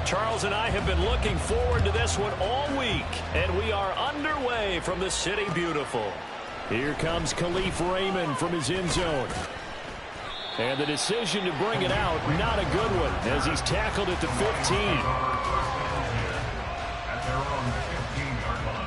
Charles and I have been looking forward to this one all week, and we are underway from the City Beautiful. Here comes Khalif Raymond from his end zone. And the decision to bring it out, not a good one, as he's tackled at the 15. At their own 15-yard line.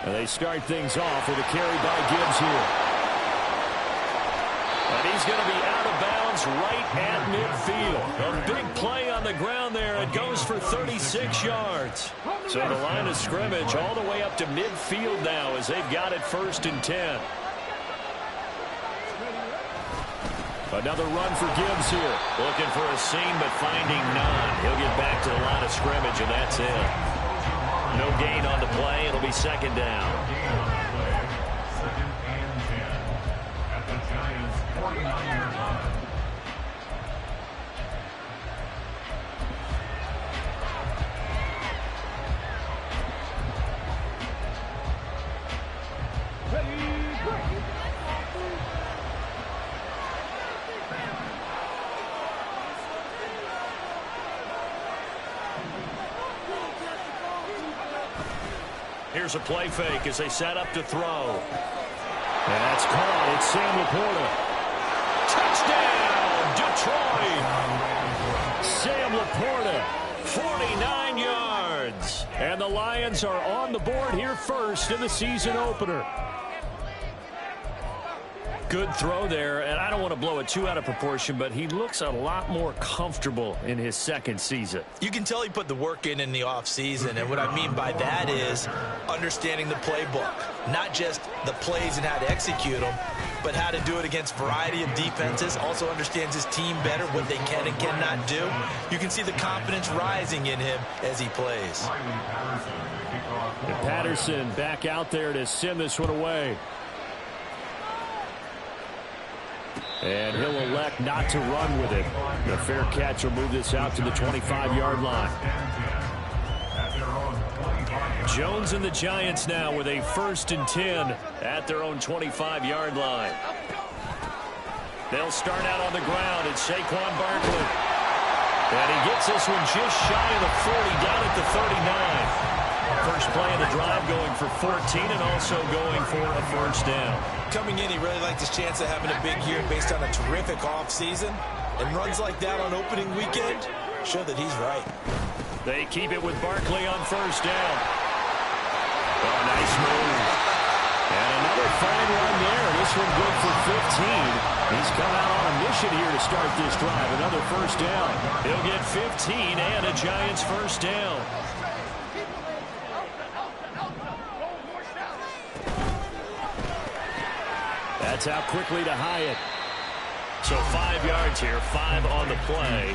And they start things off with a carry by Gibbs here. And he's going to be out of bounds right at midfield. A big play on the ground there. It goes for 36 yards. So the line of scrimmage all the way up to midfield now as they've got it 1st and 10. Another run for Gibbs here. Looking for a seam but finding none. He'll get back to the line of scrimmage and that's it. No gain on the play. It'll be 2nd down. Second and 10 at the Giants' 49-yard line. Here's a play fake as they set up to throw. And that's caught. It's Sam Laporta. Touchdown, Detroit. Sam Laporta, 49 yards. And the Lions are on the board here first in the season opener. Good throw there, and I don't want to blow it too out of proportion, but he looks a lot more comfortable in his 2nd season. You can tell he put the work in the offseason, and what I mean by that is understanding the playbook. Not just the plays and how to execute them, but how to do it against a variety of defenses. Also understands his team better, what they can and cannot do. You can see the confidence rising in him as he plays. And Patterson back out there to send this one away. And he'll elect not to run with it. The fair catch will move this out to the 25-yard line. Jones and the Giants now with a 1st and 10 at their own 25-yard line. They'll start out on the ground. It's Saquon Barkley. And he gets this one just shy of the 40, down at the 39. First play of the drive going for 14 and also going for a 1st down. Coming in, he really liked his chance of having a big year based on a terrific offseason. And runs like that on opening weekend show that he's right. They keep it with Barkley on 1st down. Oh, nice move. And another fine run there. This one good for 15. He's come out on a mission here to start this drive. Another 1st down. He'll get 15 and a Giants 1st down. That's out quickly to Hyatt. So 5 yards here, 5 on the play.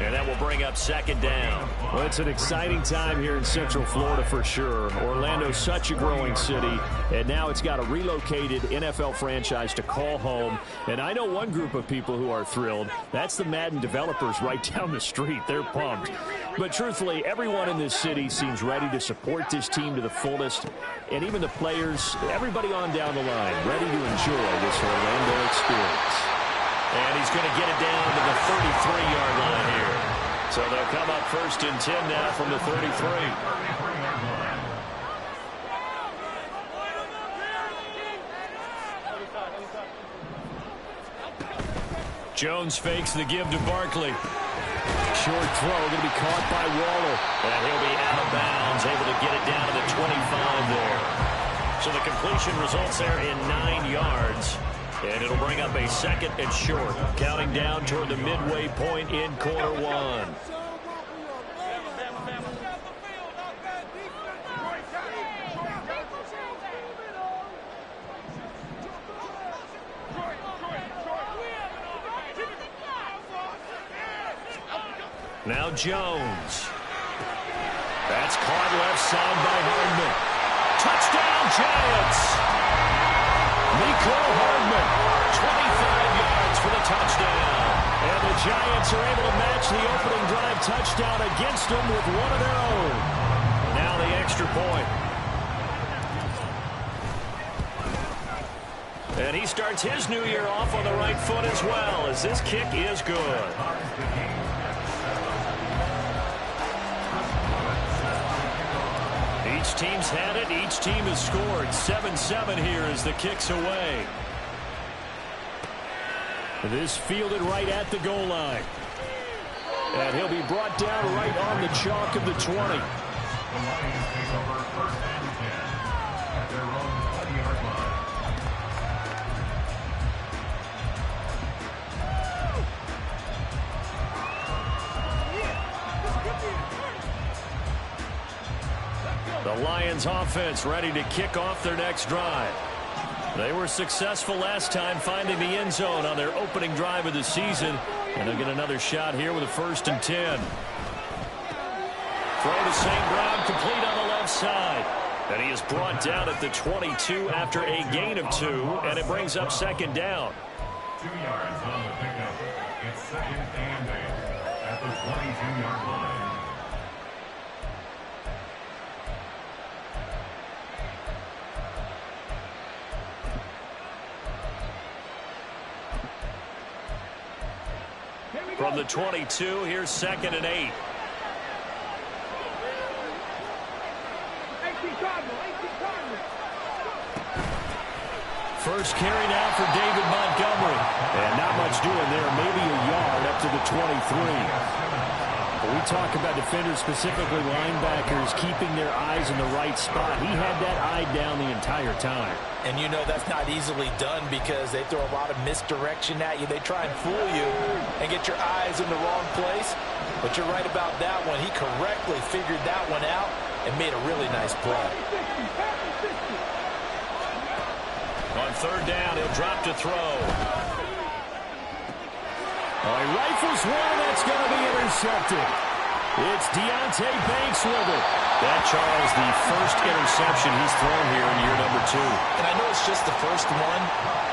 And that will bring up 2nd down. Well, it's an exciting time here in Central Florida for sure. Orlando's such a growing city, and now it's got a relocated NFL franchise to call home. And I know one group of people who are thrilled. That's the Madden developers right down the street. They're pumped. But truthfully, everyone in this city seems ready to support this team to the fullest. And even the players, everybody on down the line, ready to enjoy this Orlando experience. And he's going to get it down to the 33-yard line here. So they'll come up 1st and 10 now from the 33. Jones fakes the give to Barkley. Short throw going to be caught by Waller. And he'll be out of bounds, able to get it down to the 25 there. So the completion results there in 9 yards. And it'll bring up a 2nd and short. Counting down toward the midway point in quarter 1. Now Jones. That's caught left side by Hardman. Touchdown, Giants! Mecole Hardman, 25 yards for the touchdown. Giants are able to match the opening drive touchdown against them with one of their own. Now the extra point. And he starts his new year off on the right foot as well, as this kick is good. Each team's had it. Each team has scored. 7-7 here as the kick's away. This fielded right at the goal line. And he'll be brought down right on the chalk of the 20. The Lions take over first and 10 at their own 20-yard line. The Lions offense ready to kick off their next drive. They were successful last time finding the end zone on their opening drive of the season. And they'll get another shot here with a 1st and 10. Throw to St. Brown, complete on the left side. And he is brought down at the 22 after a gain of 2. And it brings up 2nd down. 2 yards on the pickup. It's 2nd and 8 at the 22-yard line. From the 22, here's 2nd and 8. First carry now for David Montgomery. And not much doing there, maybe a yard up to the 23. But we talk about defenders, specifically linebackers, keeping their eyes in the right spot. He had that eye down the entire time. And you know that's not easily done because they throw a lot of misdirection at you. They try and fool you and get your eyes in the wrong place. But you're right about that one. He correctly figured that one out and made a really nice play. On 3rd down, he'll drop to throw. Oh, he rifles one, that's going to be intercepted. It's Deonte Banks with it. That, Charles, the first interception he's thrown here in year number 2. And I know it's just the first one,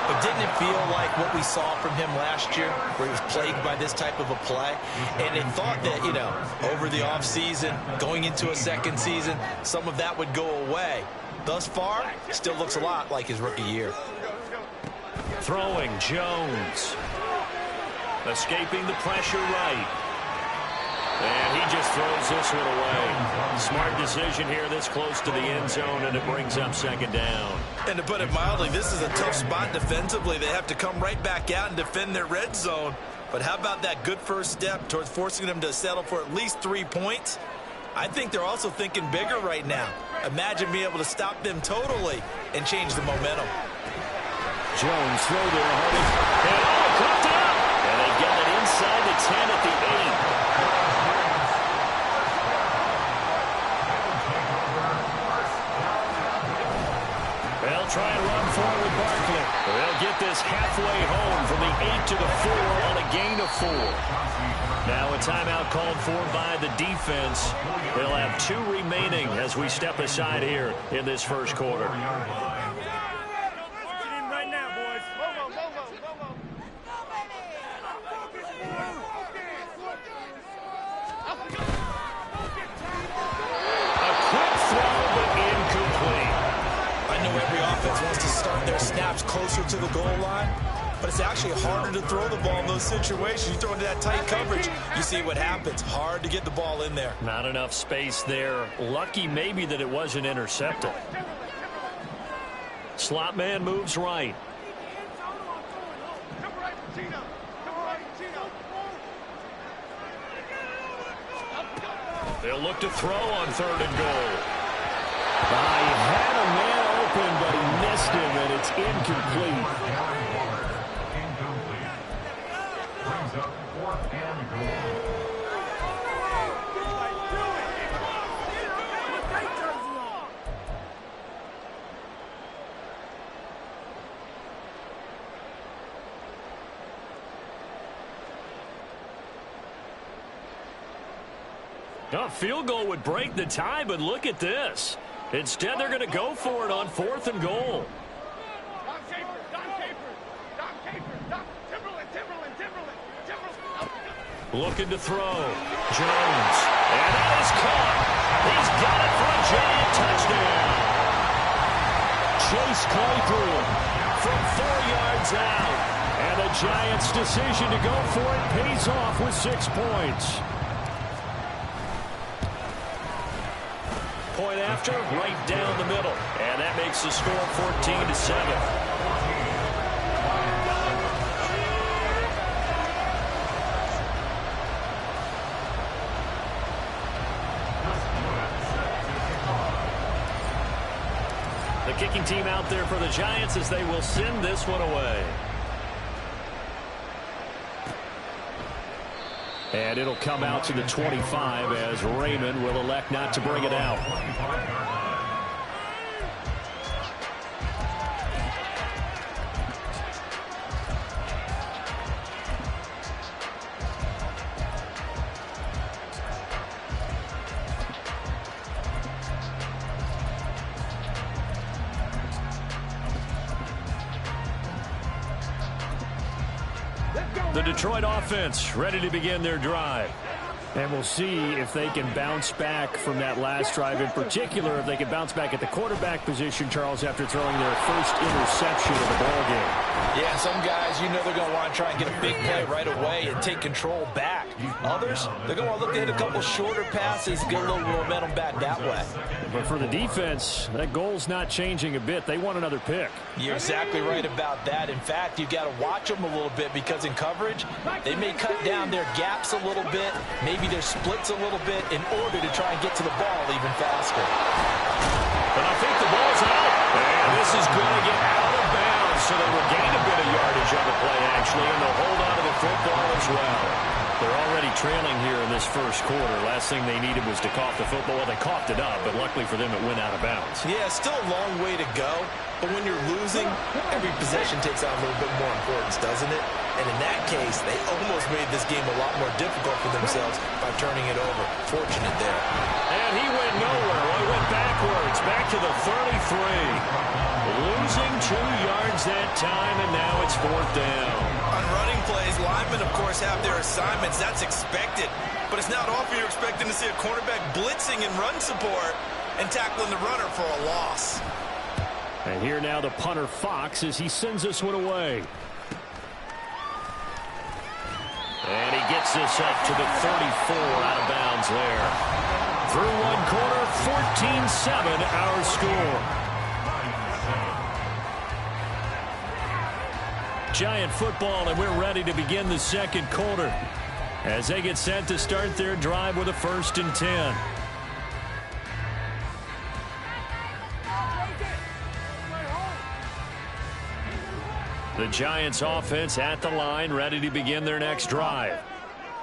but didn't it feel like what we saw from him last year, where he was plagued by this type of a play? And it thought that, you know, over the offseason, going into a second season, some of that would go away. Thus far, still looks a lot like his rookie year. Throwing, Jones. Escaping the pressure right. And he just throws this one away. Smart decision here this close to the end zone, and it brings up 2nd down. And to put it mildly, this is a tough spot defensively. They have to come right back out and defend their red zone. But how about that good first step towards forcing them to settle for at least 3 points? I think they're also thinking bigger right now. Imagine being able to stop them totally and change the momentum. Jones throw there, Hardy. And cooked up. And they get it inside the 10 at the 8. They'll try and run forward with Barkley. They'll get this halfway home from the 8 to the 4 on a gain of 4. Now a timeout called for by the defense. They'll have 2 remaining as we step aside here in this first quarter. Snaps closer to the goal line, but it's actually harder to throw the ball in those situations. You throw into that tight coverage, you see what happens. Hard to get the ball in there. Not enough space there. Lucky maybe that it wasn't intercepted. Slot man moves right. They'll look to throw on 3rd and goal. He had a man open, but he missed him, and it's incomplete. Brings up 4th and goal. A field goal would break the tie, but look at this. Instead, they're going to go for it on 4th and goal. Looking to throw. Jones. And that is caught. He's got it for a giant touchdown. Chase Claypool from 4 yards out. And the Giants' decision to go for it pays off with 6 points. Point after, right down the middle. And that makes the score 14-7. The kicking team out there for the Giants as they will send this one away. And it'll come out to the 25 as Raymond will elect not to bring it out. The Detroit offense ready to begin their drive. And we'll see if they can bounce back from that last drive. In particular, if they can bounce back at the quarterback position, Charles, after throwing their first interception of the ballgame. Yeah, some guys, you know they're going to want to try and get a big play right away and take control back. Others, they're going to look to hit a couple shorter passes, get a little momentum back that way. But for the defense, that goal's not changing a bit. They want another pick. You're exactly right about that. In fact, you've got to watch them a little bit because in coverage, they may cut down their gaps a little bit, maybe their splits a little bit in order to try and get to the ball even faster. But I think the ball's out. And this is going to get out of bounds, so they will gain a bit of yardage on the play, actually, and they'll hold on to the football as well. They're already trailing here in this first quarter. Last thing they needed was to cough the football. Well, they coughed it up, but luckily for them, it went out of bounds. Yeah, still a long way to go. But when you're losing, every possession takes on a little bit more importance, doesn't it? And in that case, they almost made this game a lot more difficult for themselves by turning it over. Fortunate there. And he went nowhere. Well, he went backwards, back to the 33. Losing 2 yards that time, and now it's 4th down. On running plays, linemen, of course, have their assignments. That's expected. But it's not often you're expecting to see a cornerback blitzing in run support and tackling the runner for a loss. And here now the punter Fox as he sends this one away. And he gets this up to the 34 out of bounds there. Through one quarter, 14-7 our score. Giant football, and we're ready to begin the second quarter as they get set to start their drive with a 1st and 10. The Giants offense at the line, ready to begin their next drive.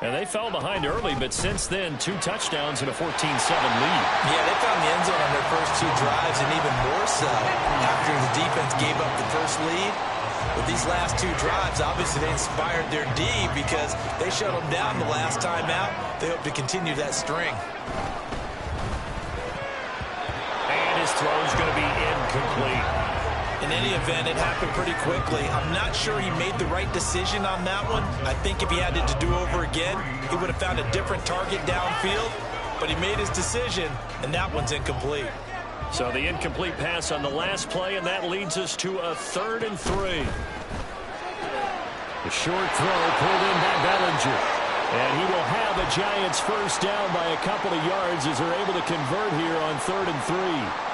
And they fell behind early, but since then, 2 touchdowns and a 14-7 lead. Yeah, they found the end zone on their first 2 drives, and even more so after the defense gave up the first lead. With these last 2 drives, obviously they inspired their D because they shut them down the last time out. They hope to continue that string. And his throw's going to be incomplete. In any event, it happened pretty quickly. I'm not sure he made the right decision on that one. I think if he had it to do over again, he would have found a different target downfield. But he made his decision, and that one's incomplete. So the incomplete pass on the last play, and that leads us to a 3rd and 3. The short throw pulled in by Bellinger. And he will have a Giants first down by a couple of yards as they're able to convert here on 3rd and 3.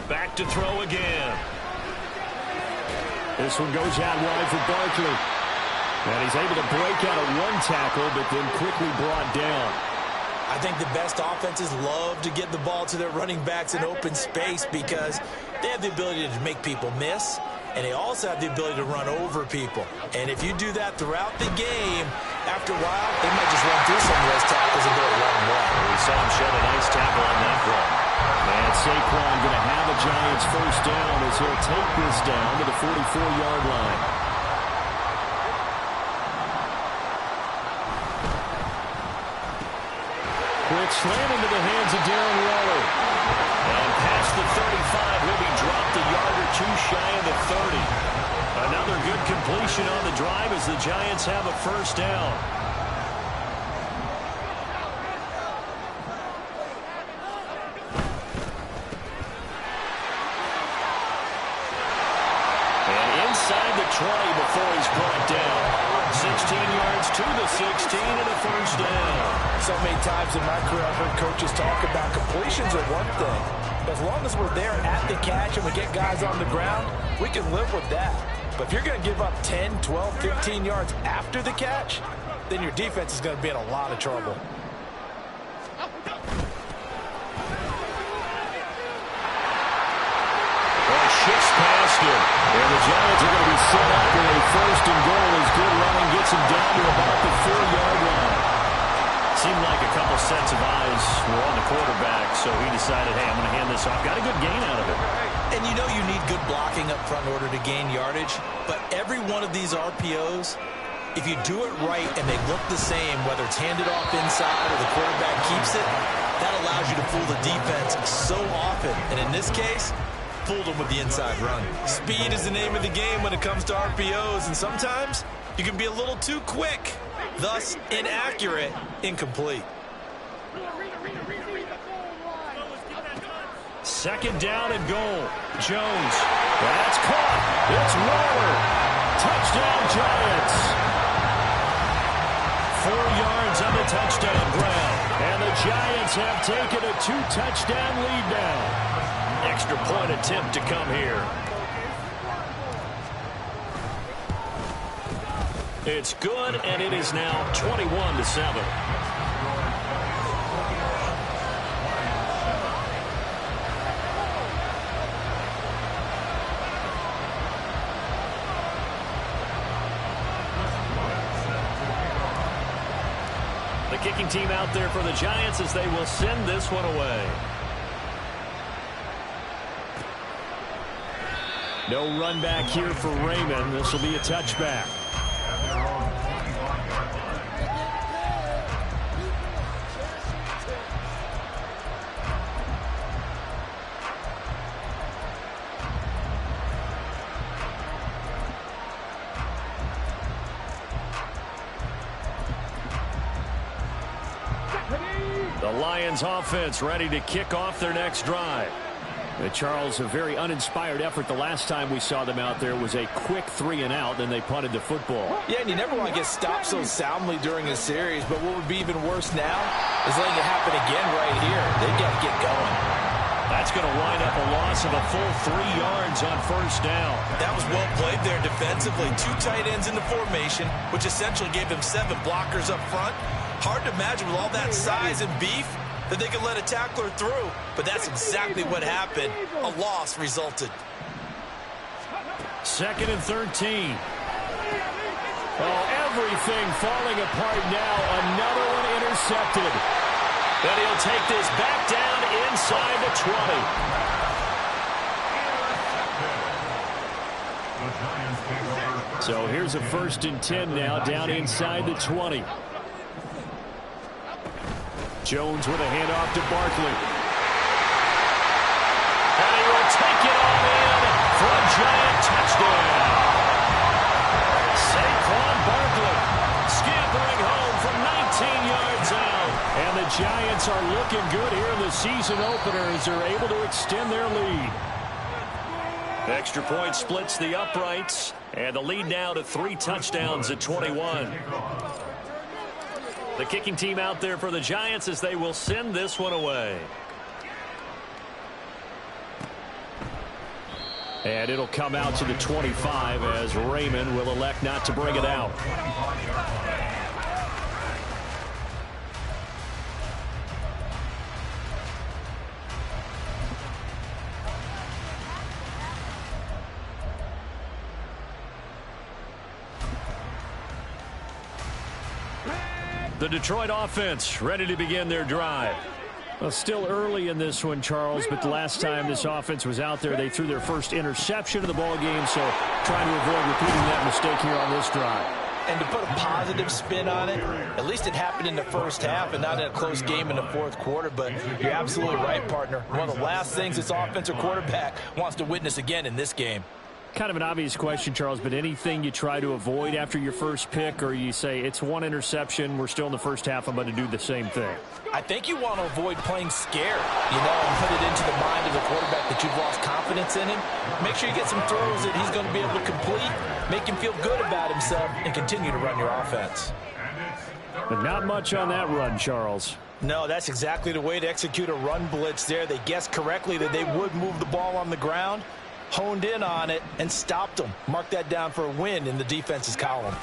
Back to throw again. This one goes out wide for Barkley. And he's able to break out of 1 tackle, but then quickly brought down. I think the best offenses love to get the ball to their running backs in open space because they have the ability to make people miss, and they also have the ability to run over people. And if you do that throughout the game, after a while, they might just run through some of those tackles and go a long way. We saw him shed a nice tackle on that play. And Saquon going to have a Giants Giants first down as he'll take this down to the 44-yard line. Quick slam into the hands of Darren Waller. And past the 35, he'll be dropped a yard or two shy of the 30. Another good completion on the drive as the Giants have a first down. Inside the 20 before he's brought down. 16 yards to the 16 and a first down. So many times in my career I've heard coaches talk about completions are one thing. But as long as we're there at the catch and we get guys on the ground, we can live with that. But if you're going to give up 10, 12, 15 yards after the catch, then your defense is going to be in a lot of trouble. Shifts past him. And the Giants are going to be set up with a first and goal as good running gets him down to about the 4-yard line. Seemed like a couple sets of eyes were on the quarterback, so he decided, hey, I'm going to hand this off. Got a good gain out of it. And you know you need good blocking up front in order to gain yardage, but every one of these RPOs, if you do it right and they look the same, whether it's handed off inside or the quarterback keeps it, that allows you to fool the defense so often. And in this case, fooled him with the inside run. Speed is the name of the game when it comes to RPOs, and sometimes you can be a little too quick, thus inaccurate, incomplete. Second down and goal. Jones. That's caught. It's Waller. Touchdown, Giants. 4 yards on the touchdown grab. And the Giants have taken a 2-touchdown lead now. Extra point attempt to come here. It's good, and it is now 21-7. The kicking team out there for the Giants as they will send this one away. No run back here for Raymond. This will be a touchback. The Lions offense ready to kick off their next drive. Charles, a very uninspired effort the last time we saw them out there was a quick 3-and-out, then they punted the football. Yeah, and you never want to get stopped so soundly during a series, but what would be even worse now is letting it happen again right here. They've got to get going. That's going to wind up a loss of a full 3 yards on first down. That was well played there defensively. 2 tight ends in the formation, which essentially gave them 7 blockers up front. Hard to imagine with all that size and beef that they could let a tackler through, but that's exactly what happened. A loss resulted. 2nd and 13. Oh, everything falling apart now. Another one intercepted. And he'll take this back down inside the 20. So here's a 1st and 10 now, down inside the 20. Jones with a handoff to Barkley. And he will take it all in for a Giant touchdown. Saquon Barkley scampering home from 19 yards out. And the Giants are looking good here in the season opener as they're able to extend their lead. Extra point splits the uprights. And the lead now to 3 touchdowns at 21. The kicking team out there for the Giants as they will send this one away. And it'll come out to the 25 as Raymond will elect not to bring it out. The Detroit offense ready to begin their drive. Well, still early in this one, Charles, but the last time this offense was out there, they threw their first interception of the ball game, so trying to avoid repeating that mistake here on this drive. And to put a positive spin on it, at least it happened in the first half and not in a close game in the fourth quarter. But you're absolutely right, partner. One of the last things this offensive quarterback wants to witness again in this game. Kind of an obvious question, Charles, but anything you try to avoid after your first pick, or you say it's one interception, we're still in the first half, I'm going to do the same thing? I think you want to avoid playing scared, and put it into the mind of the quarterback that you've lost confidence in him. Make sure you get some throws that he's going to be able to complete, make him feel good about himself, and continue to run your offense. But not much on that run, Charles. No, that's exactly the way to execute a run blitz there. They guessed correctly that they would move the ball on the ground, honed in on it, and stopped them. Mark that down for a win in the defense's column.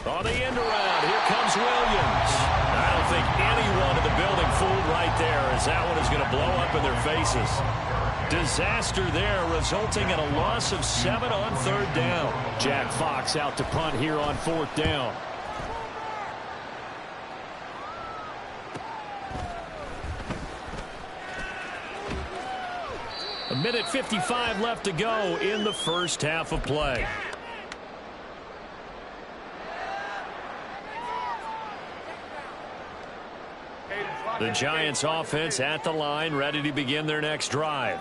On the end around, here comes Williams. I don't think anyone in the building fooled right there, as that one is going to blow up in their faces. Disaster there, resulting in a loss of 7 on third down. Jack Fox out to punt here on fourth down. A minute 55 left to go in the first half of play. The Giants offense at the line, ready to begin their next drive.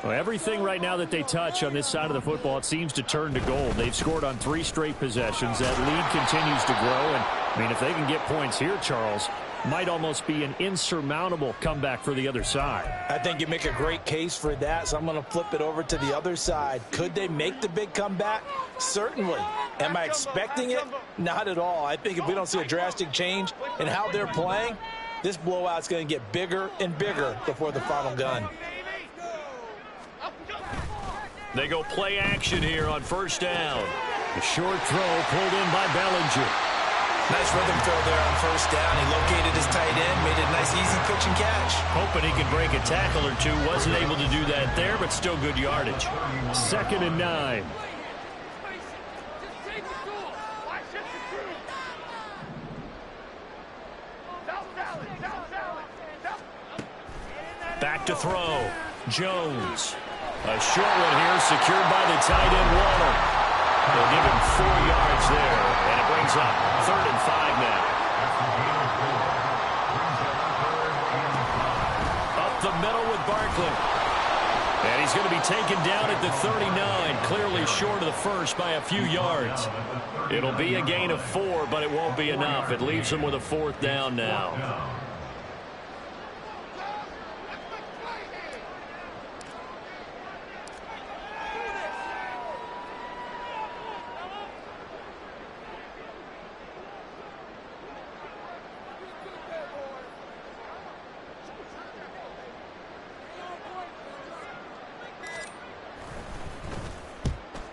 Well, everything right now that they touch on this side of the football, it seems to turn to gold. They've scored on 3 straight possessions. That lead continues to grow. And, I mean, if they can get points here, Charles, might almost be an insurmountable comeback for the other side. I think you make a great case for that, so I'm going to flip it over to the other side. Could they make the big comeback? Certainly. Am I expecting it? Not at all. I think if we don't see a drastic change in how they're playing, this blowout's going to get bigger and bigger before the final gun. They go play action here on first down. A short throw pulled in by Bellinger. Nice rhythm throw there on first down. He located his tight end, made it a nice easy pitch and catch. Hoping he could break a tackle or two. Wasn't able to do that there, but still good yardage. 2nd and 9. Back to throw. Jones. A short one here, secured by the tight end, Waddle. They'll give him 4 yards there, and it brings up 3rd and 5 now. Up the middle with Barkley. And he's going to be taken down at the 39, clearly short of the first by a few yards. It'll be a gain of 4, but it won't be enough. It leaves him with a 4th down now.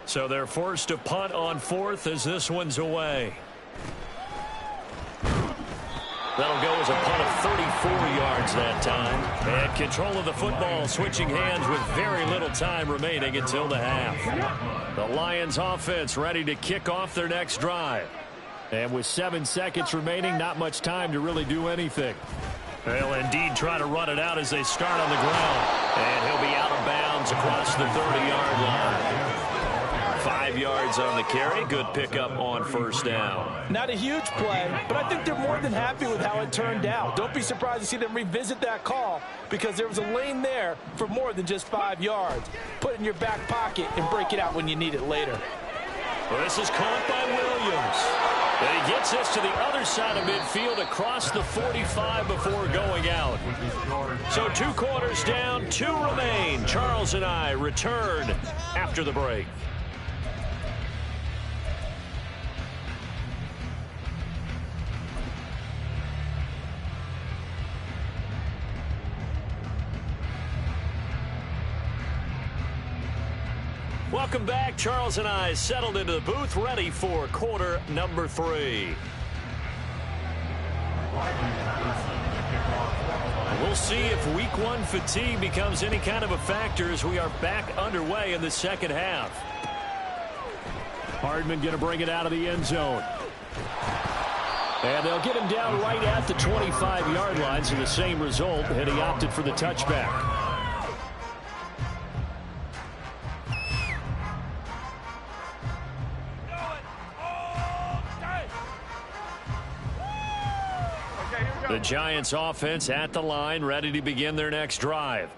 So they're forced to punt on 4th as this one's away. That'll go as a punt of 34 yards that time. And control of the football, switching hands with very little time remaining until the half. The Lions offense ready to kick off their next drive. And with 7 seconds remaining, not much time to really do anything. They'll indeed try to run it out as they start on the ground. And he'll be out of bounds across the 30-yard line. 5 yards on the carry. Good pickup on first down. Not a huge play, but I think they're more than happy with how it turned out. Don't be surprised to see them revisit that call because there was a lane there for more than just 5 yards. Put it in your back pocket and break it out when you need it later. Well, this is caught by Williams. And he gets us to the other side of midfield across the 45 before going out. So 2 quarters down, 2 remain. Charles and I return after the break. Welcome back. Charles and I settled into the booth, ready for quarter number 3. We'll see if week 1 fatigue becomes any kind of a factor as we are back underway in the second half. Hardman going to bring it out of the end zone. And they'll get him down right at the 25-yard line, so the same result, and he opted for the touchback. The Giants offense at the line, ready to begin their next drive.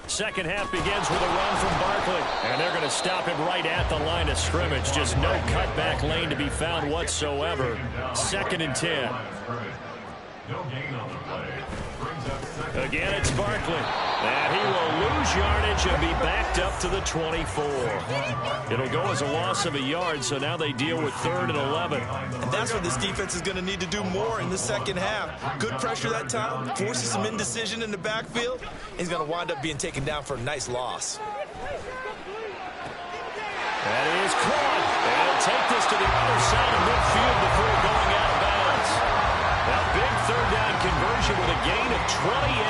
Second half begins with a run from Barkley. And they're going to stop him right at the line of scrimmage. Just no cutback lane to be found whatsoever. 2nd and 10. Again, it's Barkley. And he will lose yardage and be backed up to the 24. It'll go as a loss of a yard, so now they deal with 3rd and 11. And that's what this defense is going to need to do more in the second half. Good pressure that time, forces some indecision in the backfield. He's going to wind up being taken down for a nice loss. That is caught. And he'll take this to the other side of midfield before going out of bounds. Now big 3rd down conversion with a gain of 28.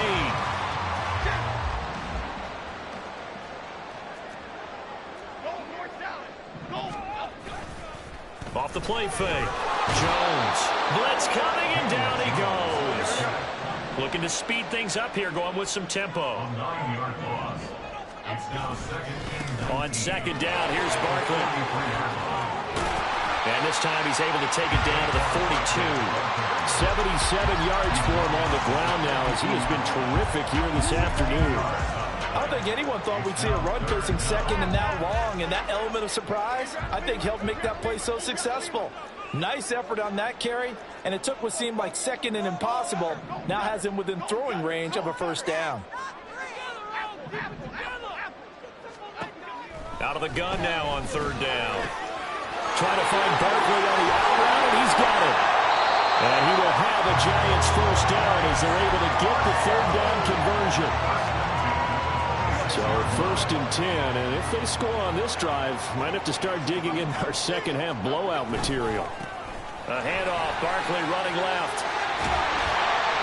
Off the play fake. Jones. Blitz coming, and down he goes. Looking to speed things up here, going with some tempo. On 2nd down, here's Barkley. And this time he's able to take it down to the 42. 77 yards for him on the ground now, as he has been terrific here this afternoon. I don't think anyone thought we'd see a run facing 2nd and now long, and that element of surprise, I think, helped make that play so successful. Nice effort on that carry, and it took what seemed like 2nd and impossible, now has him within throwing range of a 1st down. Out of the gun now on 3rd down. Trying to find Barkley on the out route, and he's got it. And he will have a Giants 1st down as they're able to get the 3rd down conversion. So 1st and 10, and if they score on this drive, might have to start digging in our second half blowout material. A handoff, Barkley running left.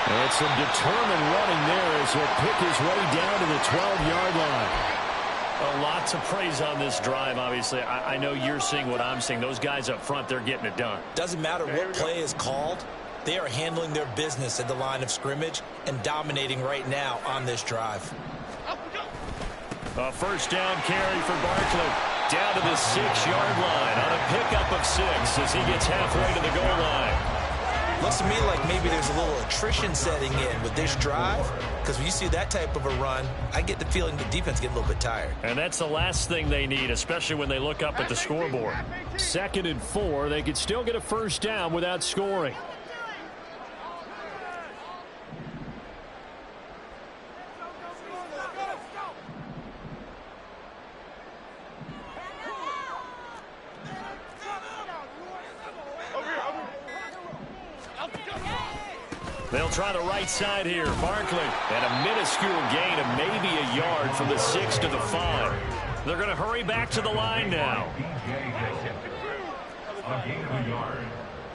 And some determined running there as he'll pick his way down to the 12-yard line. A lot to praise on this drive, obviously. I know you're seeing what I'm seeing. Those guys up front, they're getting it done. Doesn't matter what play is called. They are handling their business at the line of scrimmage and dominating right now on this drive. A 1st down carry for Barkley. Down to the 6-yard line on a pickup of 6 as he gets halfway to the goal line. Looks to me like maybe there's a little attrition setting in with this drive, because when you see that type of a run, I get the feeling the defense get a little bit tired. And that's the last thing they need, especially when they look up at the scoreboard. 2nd and 4, they could still get a 1st down without scoring. They'll try the right side here. Barkley, and a minuscule gain of maybe a yard from the 6 to the 5. They're going to hurry back to the line now. A gain of a yard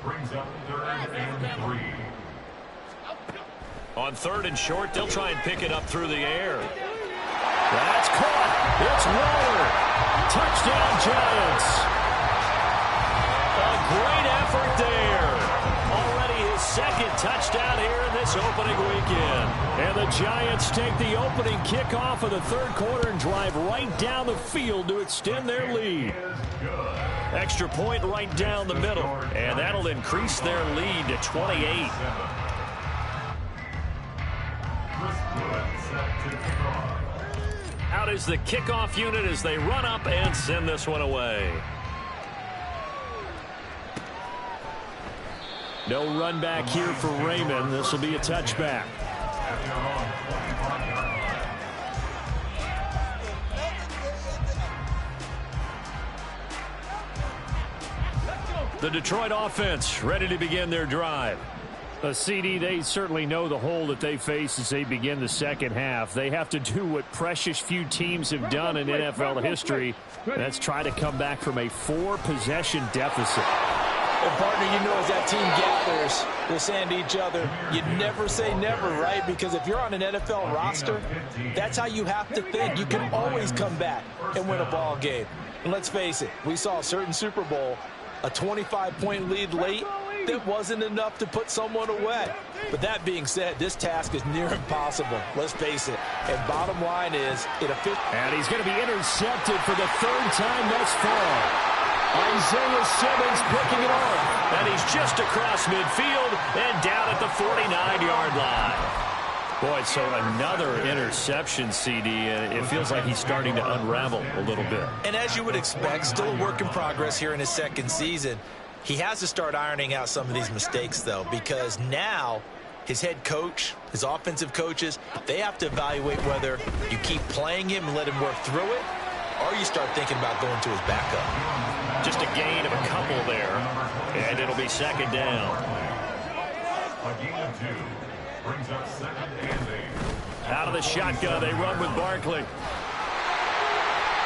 brings up 3rd and 3. On 3rd and short, they'll try and pick it up through the air. That's caught. It's Waller. Touchdown, Giants. A great effort there. Already his 2nd touchdown here in this opening weekend. And the Giants take the opening kickoff of the 3rd quarter and drive right down the field to extend their lead. Extra point right down the middle. And that'll increase their lead to 28. Out is the kickoff unit as they run up and send this one away. No run back here for Raymond. This will be a touchback. The Detroit offense ready to begin their drive. A CD, they certainly know the hole that they face as they begin the second half. They have to do what precious few teams have done in NFL history. That's try to come back from a 4-possession deficit. And partner, you know, as that team gathers, they're saying to each other, you never say never, right? Because if you're on an NFL roster, that's how you have to think. You can always come back and win a ball game. And let's face it, we saw a certain Super Bowl A 25-point lead late, that wasn't enough to put someone away. But that being said, this task is near impossible. Let's face it. And bottom line is, and he's going to be intercepted for the third time thus far. Isaiah Simmons picking it off. And he's just across midfield and down at the 49-yard line. Boy, so another interception, CD. It feels like he's starting to unravel a little bit. And as you would expect, still a work in progress here in his second season. He has to start ironing out some of these mistakes, though, because now his head coach, his offensive coaches, they have to evaluate whether you keep playing him and let him work through it, or you start thinking about going to his backup. Just a gain of a couple there, and it'll be second down. A gain of 2 brings up 2nd and 8. Out of the shotgun, they run with Barkley.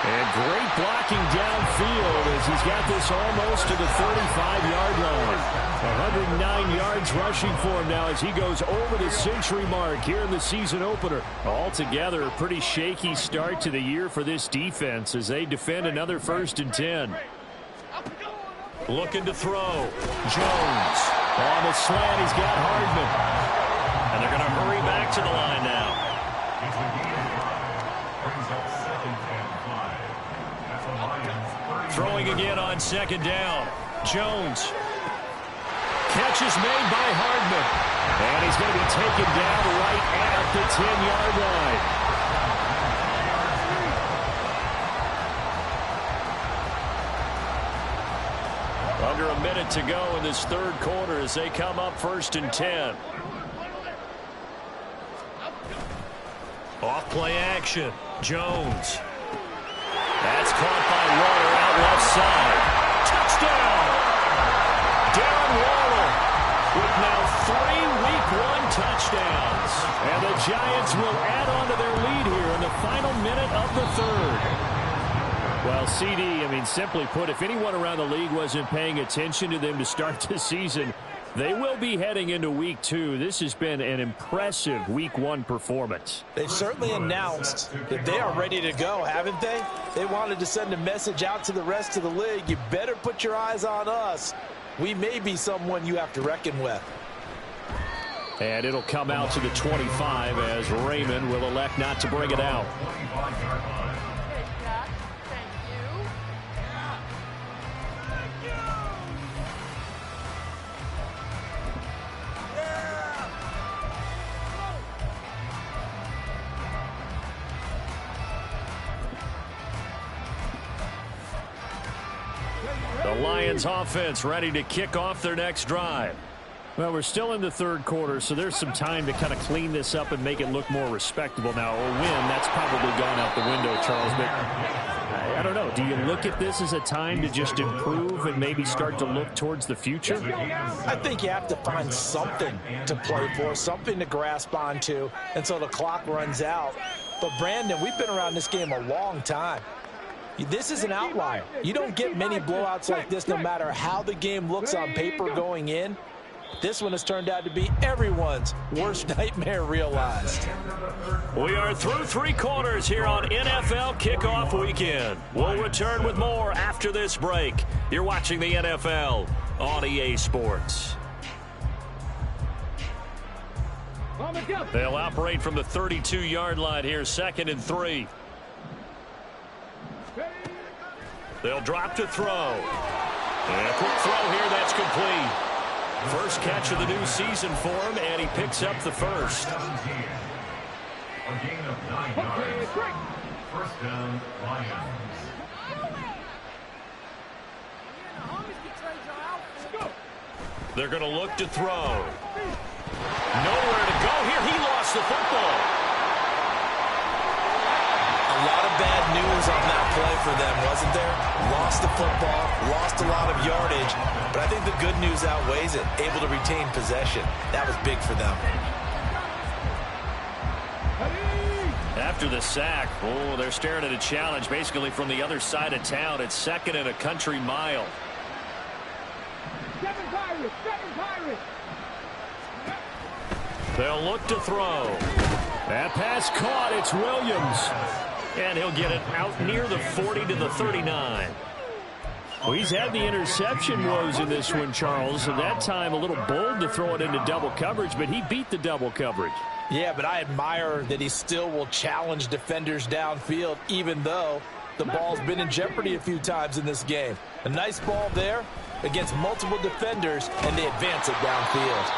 And great blocking downfield as he's got this almost to the 35-yard line. 109 yards rushing for him now as he goes over the century mark here in the season opener. Altogether, a pretty shaky start to the year for this defense as they defend another 1st and 10. Looking to throw. Jones on the slant. He's got Hardman. And they're going to hurry back to the line now. Throwing again on 2nd down. Jones. Catch is made by Hardman. And he's going to be taken down right at the 10-yard line. Under a minute to go in this third quarter as they come up 1st and 10. Off play action. Jones. That's caught by Waller out left side. Touchdown! Darren Waller with now 3 Week 1 touchdowns. And the Giants will add on to their lead here in the final minute of the third. Well, CD, I mean, simply put, if anyone around the league wasn't paying attention to them to start the season, they will be heading into Week 2. This has been an impressive Week 1 performance. They've certainly announced that they are ready to go, haven't they? They wanted to send a message out to the rest of the league. You better put your eyes on us. We may be someone you have to reckon with. And it'll come out to the 25 as Raymond will elect not to bring it out. The Lions offense ready to kick off their next drive. Well, we're still in the third quarter, so there's some time to kind of clean this up and make it look more respectable. Now, a win, that's probably gone out the window, Charles, but I don't know. Do you look at this as a time to just improve and maybe start to look towards the future? I think you have to find something to play for, something to grasp onto until the clock runs out. But, Brandon, we've been around this game a long time. This is an outlier. You don't get many blowouts like this no matter how the game looks on paper going in. This one has turned out to be everyone's worst nightmare realized. We are through 3 quarters here on NFL Kickoff Weekend. We'll return with more after this break. You're watching the NFL on EA Sports. They'll operate from the 32-yard line here, 2nd and 3. They'll drop to throw. And a quick throw here, that's complete. First catch of the new season for him, and he picks up the first. A gain of 9 yards. 1st down, Lions. They're going to look to throw. Nowhere to go here. He lost the football. A lot of bad news on that play for them, wasn't there? Lost the football, lost a lot of yardage, but I think the good news outweighs it. Able to retain possession. That was big for them. After the sack, oh, they're staring at a challenge basically from the other side of town. It's 2nd and a country mile. They'll look to throw. That pass caught. It's Williams. And he'll get it out near the 40 to the 39. Well, he's had the interception woes in this one, Charles. And that time a little bold to throw it into double coverage, but he beat the double coverage. Yeah, but I admire that he still will challenge defenders downfield, even though the ball's been in jeopardy a few times in this game. A nice ball there against multiple defenders, and they advance it downfield.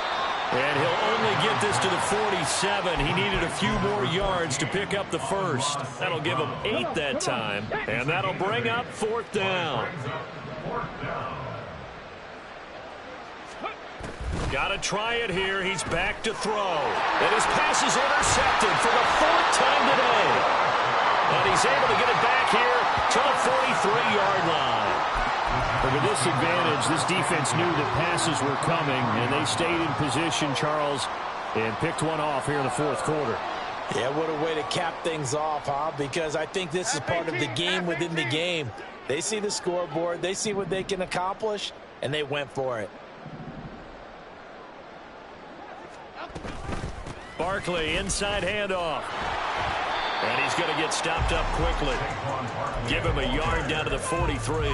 And he'll only get this to the 47. He needed a few more yards to pick up the first. That'll give him 8 that time, and that'll bring up 4th down. Got to try it here. He's back to throw. And his pass is intercepted for the 4th time today. And he's able to get it back here to the 43-yard line. But with this advantage, this defense knew that passes were coming, and they stayed in position, Charles, and picked one off here in the 4th quarter. Yeah, what a way to cap things off, huh? Because I think this is part of the game within the game. They see the scoreboard, they see what they can accomplish, and they went for it. Barkley, inside handoff. And he's going to get stopped up quickly. Give him a yard down to the 43.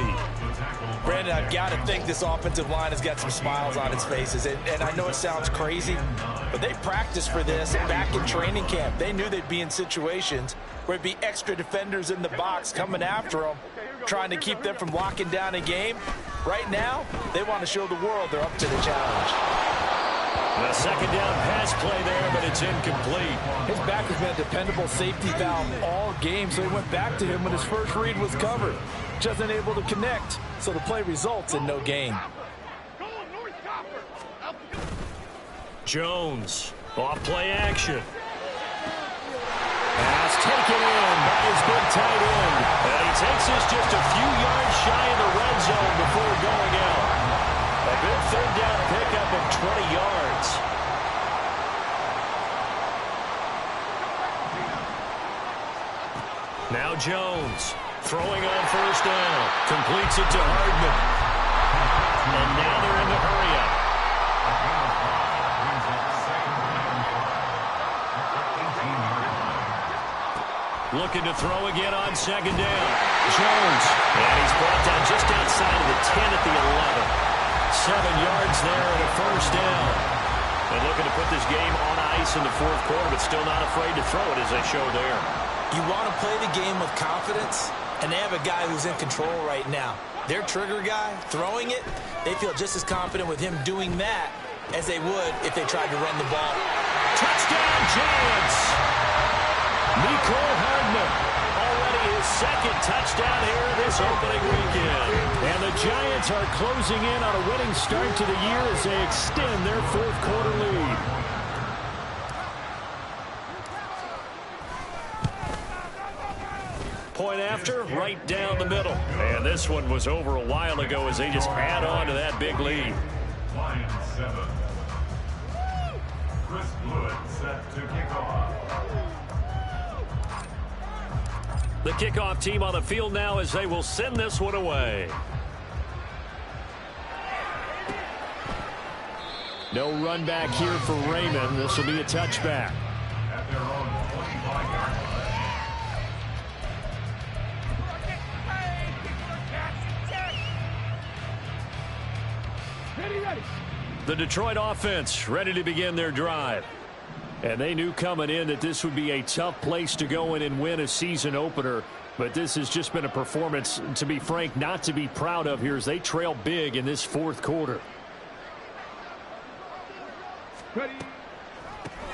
Brandon, I've got to think this offensive line has got some smiles on its faces. And I know it sounds crazy, but they practiced for this back in training camp. They knew they'd be in situations where it'd be extra defenders in the box coming after them, trying to keep them from locking down a game. Right now, they want to show the world they're up to the challenge. A second down pass play there, but it's incomplete. His back has been a dependable safety valve all game, so he went back to him when his first read was covered. Just unable to connect, so the play results in no gain. Jones, off play action. Pass taken in by his big tight end. And he takes this just a few yards shy of the red zone before going out. A big 3rd down pickup of 20 yards. Now Jones throwing on 1st down. Completes it to Hardman. And now they're in the hurry-up. Looking to throw again on 2nd down. Jones. And he's brought down just outside of the 10 at the 11. 7 yards there and a 1st down. And looking to put this game on ice in the 4th quarter, but still not afraid to throw it as they show there. You want to play the game with confidence, and they have a guy who's in control right now. Their trigger guy, throwing it, they feel just as confident with him doing that as they would if they tried to run the ball. Touchdown, Giants! Nicole Hardman, already his 2nd touchdown here this opening weekend. And the Giants are closing in on a winning start to the year as they extend their 4th quarter lead. Point after, right down the middle. And this one was over a while ago as they just add on to that big lead. Lions 7. Chris Blewett set to kick off. The kickoff team on the field now as they will send this one away. No run back here for Raymond. This will be a touchback. At their own 25-yard line. The Detroit offense ready to begin their drive. And they knew coming in that this would be a tough place to go in and win a season opener. But this has just been a performance, to be frank, not to be proud of here as they trail big in this 4th quarter.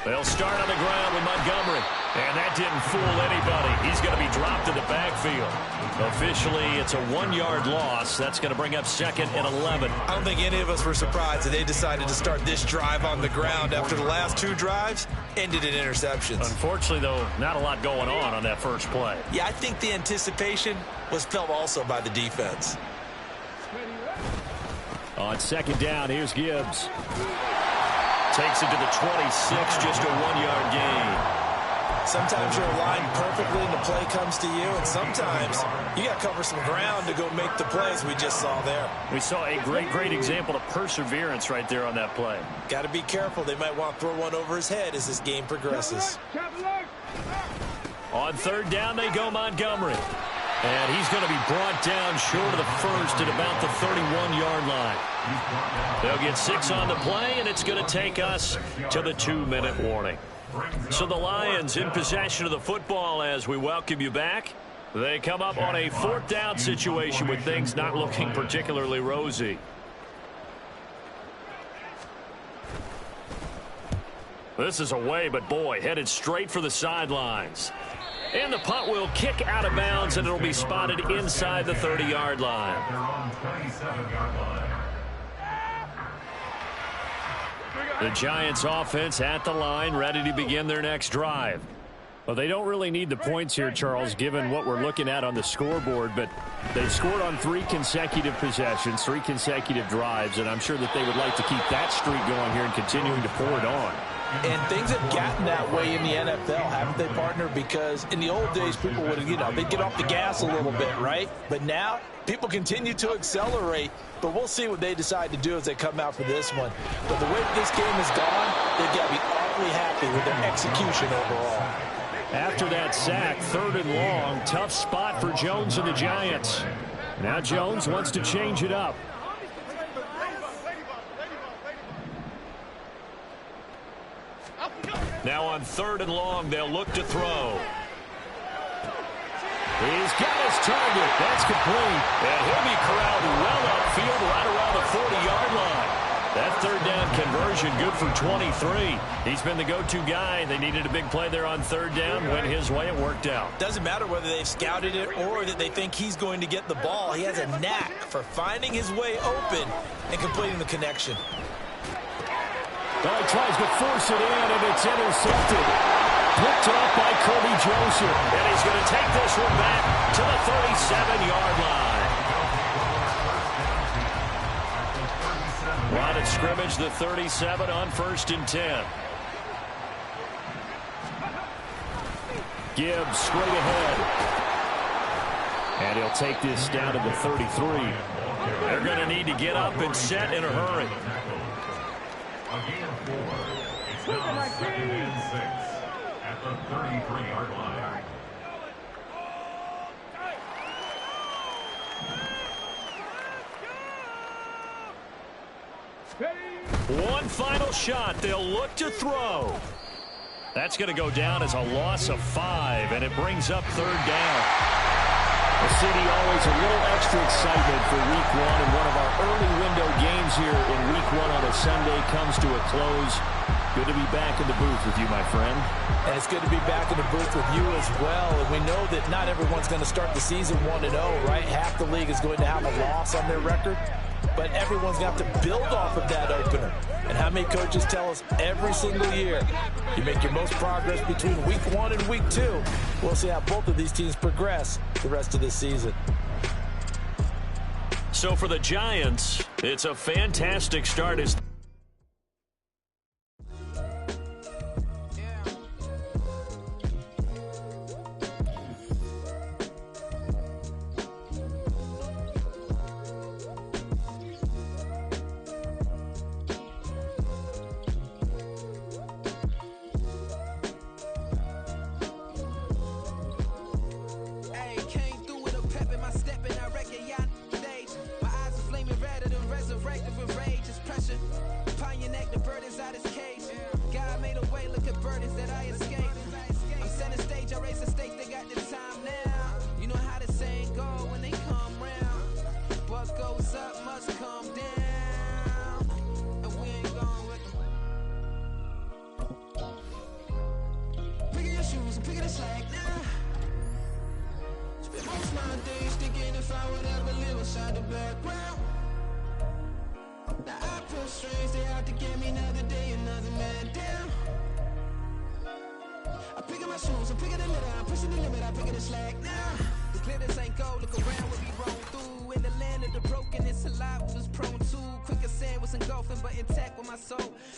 They'll start on the ground with Montgomery. And that didn't fool anybody. He's going to be dropped in the backfield. Officially, it's a 1-yard loss. That's going to bring up 2nd and 11. I don't think any of us were surprised that they decided to start this drive on the ground after the last 2 drives ended in interceptions. Unfortunately, though, not a lot going on that first play. Yeah, I think the anticipation was felt also by the defense. On 2nd down, here's Gibbs. Takes it to the 26, just a 1-yard gain. Sometimes you're aligned perfectly and the play comes to you, and sometimes you got to cover some ground to go make the plays we just saw there. We saw a great example of perseverance right there on that play. Got to be careful. They might want to throw one over his head as this game progresses. On 3rd down, they go Montgomery. And he's going to be brought down short of the first at about the 31-yard line. They'll get 6 on the play, and it's going to take us to the 2-minute warning. So the Lions in possession of the football as we welcome you back. They come up on a 4th down situation with things not looking particularly rosy. This is away, but boy, headed straight for the sidelines. And the punt will kick out of bounds, and it'll be spotted inside the 30-yard line. The Giants offense at the line, ready to begin their next drive. Well, they don't really need the points here, Charles, given what we're looking at on the scoreboard, but they've scored on 3 consecutive possessions, 3 consecutive drives, and I'm sure that they would like to keep that streak going here and continuing to pour it on. And things have gotten that way in the NFL, haven't they, partner? Because in the old days, people would, they'd get off the gas a little bit, right? But now, people continue to accelerate. But we'll see what they decide to do as they come out for this one. But the way this game has gone, they've got to be awfully happy with their execution overall. After that sack, 3rd and long, tough spot for Jones and the Giants. Now Jones wants to change it up. Now on 3rd and long, they'll look to throw. He's got his target. That's complete. And he'll be corralled well upfield right around the 40-yard line. That 3rd down conversion good for 23. He's been the go-to guy. They needed a big play there on 3rd down. Went his way. It worked out. Doesn't matter whether they've scouted it or that they think he's going to get the ball. He has a knack for finding his way open and completing the connection. Well, he tries to force it in, and it's intercepted. Picked off by Kobe Joseph. And he's going to take this one back to the 37-yard line. Line of scrimmage, the 37 on 1st and 10. Gibbs straight ahead. And he'll take this down to the 33. They're going to need to get up and set in a hurry. Again, 4. It's now 2nd and 6 at the 33-yard line. One final shot. They'll look to throw. That's going to go down as a loss of 5, and it brings up 3rd down. The city always a little extra excitement for week 1, and one of our early window games here in week 1 on a Sunday comes to a close. Good to be back in the booth with you, my friend. And it's good to be back in the booth with you as well. And we know that not everyone's going to start the season 1-0, right? Half the league is going to have a loss on their record. But everyone's got to build off of that opener. And how many coaches tell us every single year, you make your most progress between week 1 and week 2. We'll see how both of these teams progress the rest of this season. So for the Giants, it's a fantastic start as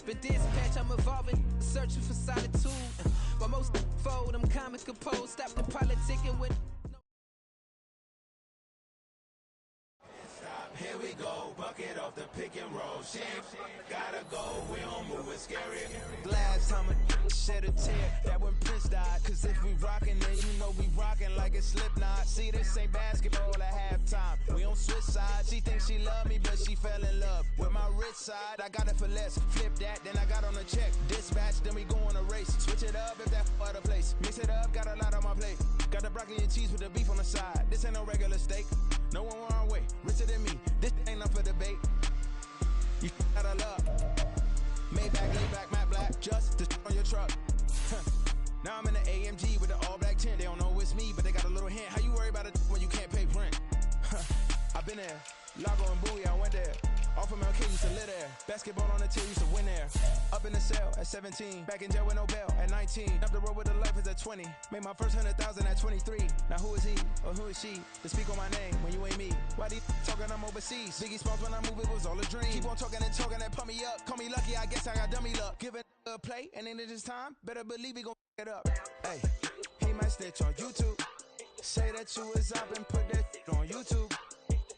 But this patch I'm evolving, searching for solitude. While most fold, I'm comic composed, stop the politicking with. Here we go, walk it off the pick and roll. Shit, gotta go, we don't move it scary. Last time a shed a tear, that when Prince died. Cause if we rockin', then you know we rockin' like a Slipknot. See, this ain't basketball at halftime. We don't switch sides. She thinks she love me, but she fell in love with my rich side. I got it for less. Flip that, then I got on a check. Dispatch, then we go on a race. Switch it up if that other place. Mix it up, got a lot on my plate. Got the broccoli and cheese with the beef on the side. This ain't no regular steak. No one wrong way, richer than me. This ain't up for debate. You out of luck. Maybach, layback, matte black, just to on your truck. Now I'm in the AMG with the all black tint. They don't know it's me, but they got a little hint. How you worry about it when you can't pay rent? I've been there. Lago and Bowie, I went there. Off of MLK, used to live there. Basketball on the team, used to win there. Up in the cell at 17. Back in jail with no bail at 19. Up the road with the life is at 20. Made my first 100,000 at 23. Now who is he or who is she to speak on my name when you ain't me? Why these talking I'm overseas? Biggie Smalls when I move, it was all a dream. Keep on talking and pump me up. Call me lucky, I guess I got dummy luck. Give it a play, and then it is time. Better believe he gon' it up. Hey, he might snitch on YouTube. Say that you was up and put that on YouTube.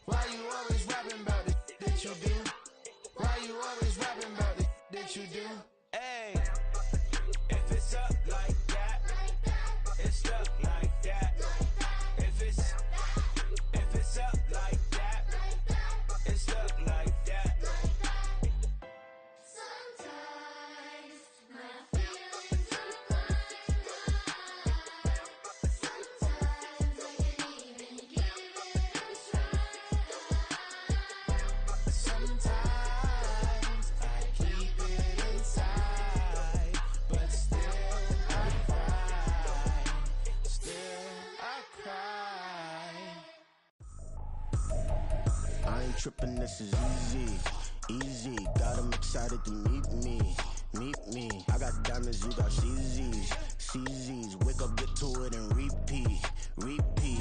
Why you always rapping about it that you do? Why you always rapping about it that you do? Hey, if it's up like that, it's stuck like that. If it's up like that, it's stuck like that. Sometimes my feelings are flying high. Sometimes I can't even give it a try. Sometimes I keep it inside, but still I cry. Still I cry. I ain't trippin', this is easy, easy. Got 'em excited to meet me, meet me. I got diamonds, you got CZs, CZs. Wake up, get to it, and repeat, repeat.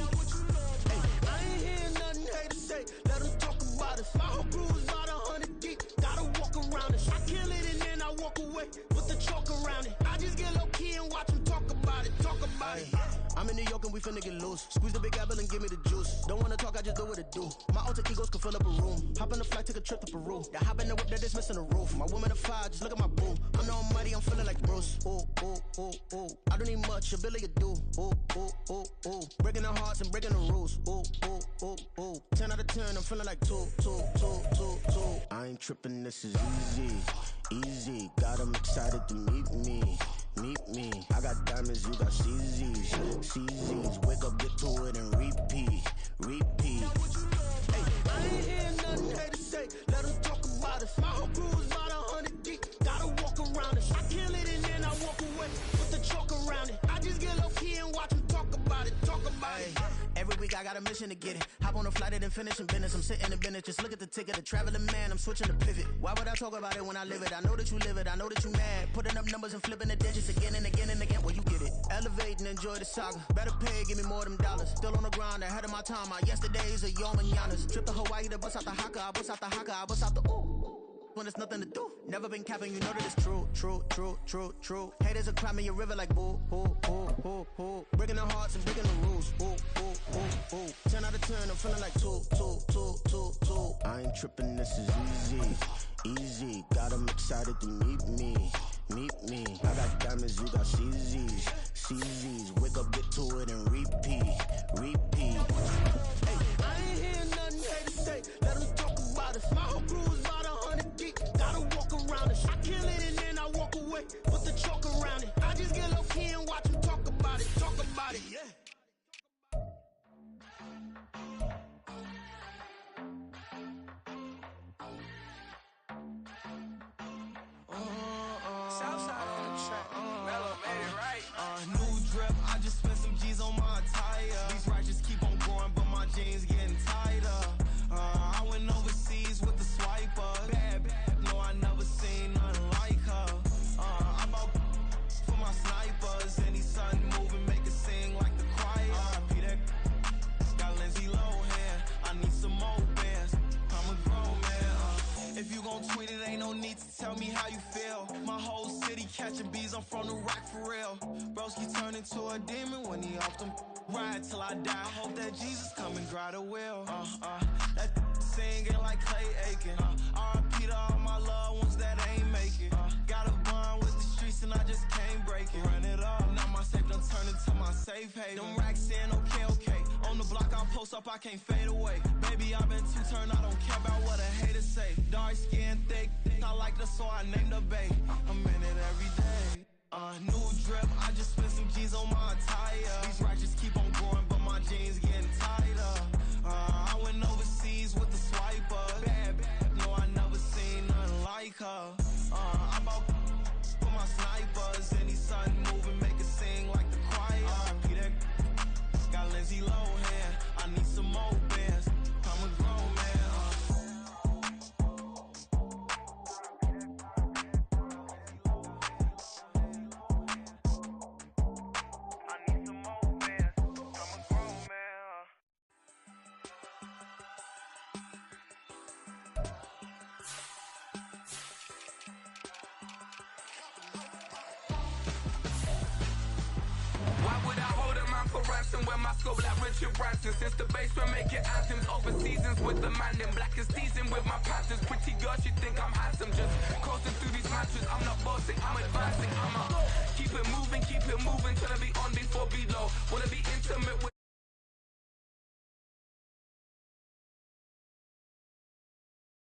Hey, I ain't hearing nothing haters say. Let them talk about us. My whole crew is about 100 deep. Gotta walk around it. I kill it and then I walk away with the chalk around it. I just get low key and watch them talk about it. Talk about it. I'm in New York and we finna get loose. Squeeze the big apple and give me the juice. Don't wanna talk, I just do what it do. My alter egos can fill up a room. Hop on the flight, take a trip to Peru. The hop in the whip that is missing the roof. My woman a fire, just look at my boo. I'm no mighty, I'm feeling like Bruce. Ooh, ooh, ooh, ooh. I don't need much, ability to do. Ooh, ooh, ooh, ooh. Breaking the hearts and breaking the rules. Ooh, ooh, ooh, ooh. 10 out of 10, I'm feeling like 2, 2, 2, 2, 2. I ain't tripping, this is easy, easy. Got 'em excited to meet me, meet me. I got diamonds, you got CZs, CZs. Wake up, get to it, and repeat, repeat. Hey, I ain't hearing nothing haters say. Let them talk about us. My whole crew is about 100 deep. Gotta walk around it. I kill it and then I walk away with the chalk around it. I just get low key and watch them talk about it. Talk about it. Every week I got a mission to get it. Hop on a flight and then finish in business. I'm sitting in business, just look at the ticket. A traveling man, I'm switching to pivot. Why would I talk about it when I live it? I know that you live it, I know that you mad. Putting up numbers and flipping the digits again and again and again. Well, you get it. Elevate and enjoy the saga. Better pay, give me more than dollars. Still on the grind, ahead of my time. My yesterdays are your mananas. Trip to Hawaii to bust out the haka. I bust out the haka, I bust out the ooh. When there's nothing to do. Never been capping, you know that it's true, true, true, true, true. Haters will cry me a river like boo, boo, boo, boo, boo. Breaking the hearts and breaking the rules. Ooh, ooh, ooh, ooh. 10 out of 10, I'm feeling like 2, 2, 2, 2, 2. I ain't tripping, this is easy, easy. Got 'em excited to meet me, meet me. I got diamonds, you got CZs, CZs. Wake up, get to it, and repeat, repeat. Hey, I ain't hearing nothing haters say. Let them talk about us. My whole crew is about 100 deep. Gotta walk around it. I kill it and then I walk away with the chalk around it. I just get low key and watch them talk about it. Talk about it, yeah. Southside on the track. Mellow made it right. New drip, I just spent some G's on my attire. These righteous keep on growing, but my jeans getting tighter. I went overseas with the swiper. Bad, bad, no, I never seen nothing like her. I bought for my snipers. Any son moving, make it sing like the choir. R.I.P. that got Lindsay Lohan. I need some more bands. I'm a grown man. If you gon' tweet it, ain't no need to tell me how you feel. My whole city catching bees, I'm from the rock for real. Broski turned into a demon when he off them. Ride till I die. I hope that Jesus come and grab the wheel. That singing like Clay Aiken. R.I.P. to all my loved ones that ain't make it. Got a bond with the streets and I just can't break it. Run it up, now my safe done turned into my safe haven. Them racks in, okay. On the block I post up, I can't fade away. Baby, I've been too turned, I don't care about what a hater say. Dark skin, thick, I like the so I named the bay. I'm in it every day. New drip, I just spent some G's on my attire. These righteous keep on growing, but my jeans getting tighter. I went overseas with the swiper. Bad, no, I never seen nothing like her. I bought for my snipers. Any sudden moving, make it sing like the choir. Peter got Lindsay Lohan. I need some more bands. I'm a grown man. When my scope like Richard Branson. Since the basement making anthems over seasons with the man in black is teasing with my patterns. Pretty girl, she think I'm handsome. Just coasting through these matches. I'm not bossing, I'm advancing. I'ma keep it moving, trying to be on before below. Wanna be in